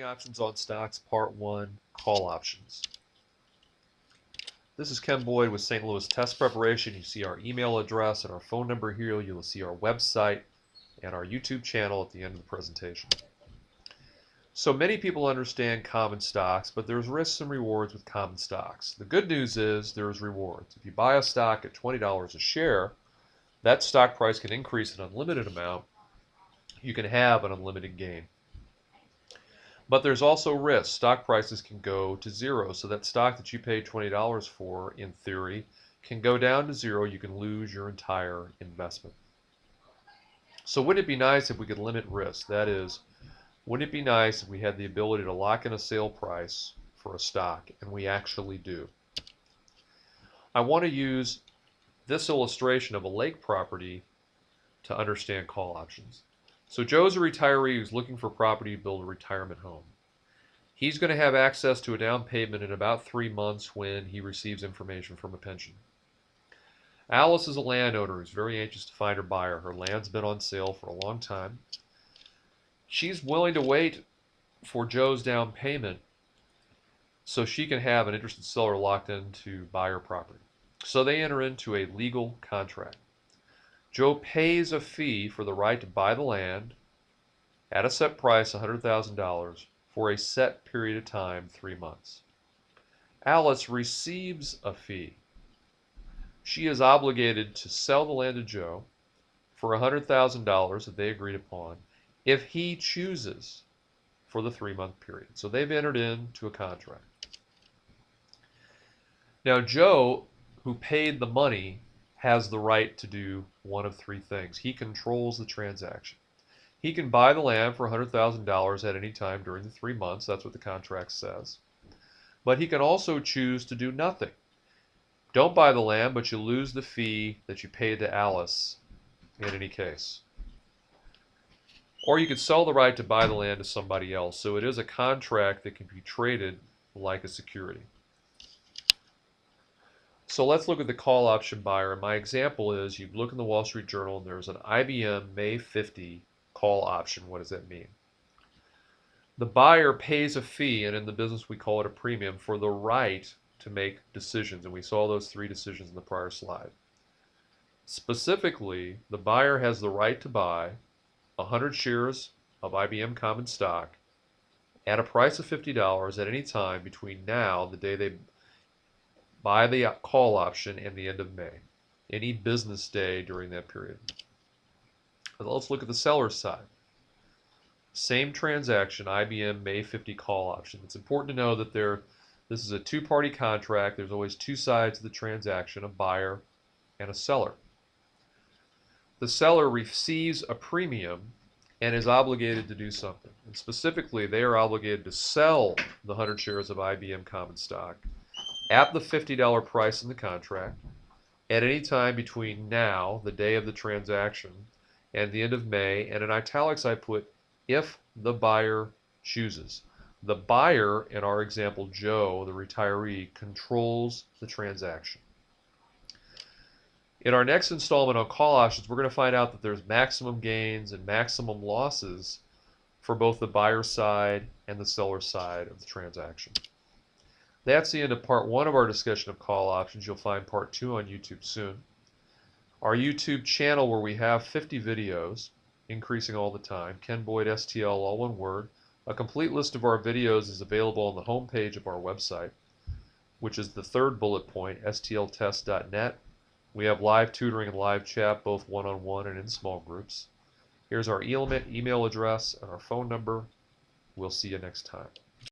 Options on Stocks, Part 1, Call Options. This is Ken Boyd with St. Louis Test Preparation. You see our email address and our phone number here. You'll see our website and our YouTube channel at the end of the presentation. So many people understand common stocks, but there's risks and rewards with common stocks. The good news is there's rewards. If you buy a stock at $20 a share, that stock price can increase an unlimited amount. You can have an unlimited gain. But there's also risk. Stock prices can go to zero, so that stock that you paid $20 for, in theory, can go down to zero. You can lose your entire investment. So wouldn't it be nice if we could limit risk? That is, wouldn't it be nice if we had the ability to lock in a sale price for a stock, and we actually do? I want to use this illustration of a lake property to understand call options. So Joe's a retiree who's looking for property to build a retirement home. He's going to have access to a down payment in about 3 months when he receives information from a pension. Alice is a landowner who's very anxious to find her buyer. Her land's been on sale for a long time. She's willing to wait for Joe's down payment so she can have an interested seller locked in to buy her property. So they enter into a legal contract. Joe pays a fee for the right to buy the land at a set price, $100,000, for a set period of time, 3 months. Alice receives a fee. She is obligated to sell the land to Joe for $100,000 that they agreed upon if he chooses for the 3-month period. So they've entered into a contract. Now Joe, who paid the money, has the right to do one of 3 things. He controls the transaction. He can buy the land for $100,000 at any time during the 3 months. That's what the contract says. But he can also choose to do nothing. Don't buy the land, but you lose the fee that you paid to Alice in any case. Or you could sell the right to buy the land to somebody else. So it is a contract that can be traded like a security. So let's look at the call option buyer. And my example is, you look in the Wall Street Journal and there's an IBM May 50 call option. What does that mean? The buyer pays a fee, and in the business we call it a premium, for the right to make decisions. And we saw those 3 decisions in the prior slide. Specifically, the buyer has the right to buy 100 shares of IBM common stock at a price of $50 at any time between now, the day they buy the call option, and the end of May. Any business day during that period. But let's look at the seller's side. Same transaction, IBM May 50 call option. It's important to know that this is a 2-party contract. There's always 2 sides to the transaction, a buyer and a seller. The seller receives a premium and is obligated to do something. And specifically, they are obligated to sell the 100 shares of IBM common stock at the $50 price in the contract at any time between now, the day of the transaction, and the end of May. And in italics I put, if the buyer chooses. The buyer, in our example Joe, the retiree, controls the transaction. In our next installment on call options, we're going to find out that there's maximum gains and maximum losses for both the buyer side and the seller side of the transaction. That's the end of part 1 of our discussion of call options. You'll find part 2 on YouTube soon. Our YouTube channel, where we have 50 videos, increasing all the time, Ken Boyd STL, all one word. A complete list of our videos is available on the home page of our website, which is the 3rd bullet point, stltest.net. We have live tutoring and live chat, both one-on-one and in small groups. Here's our email address and our phone number. We'll see you next time.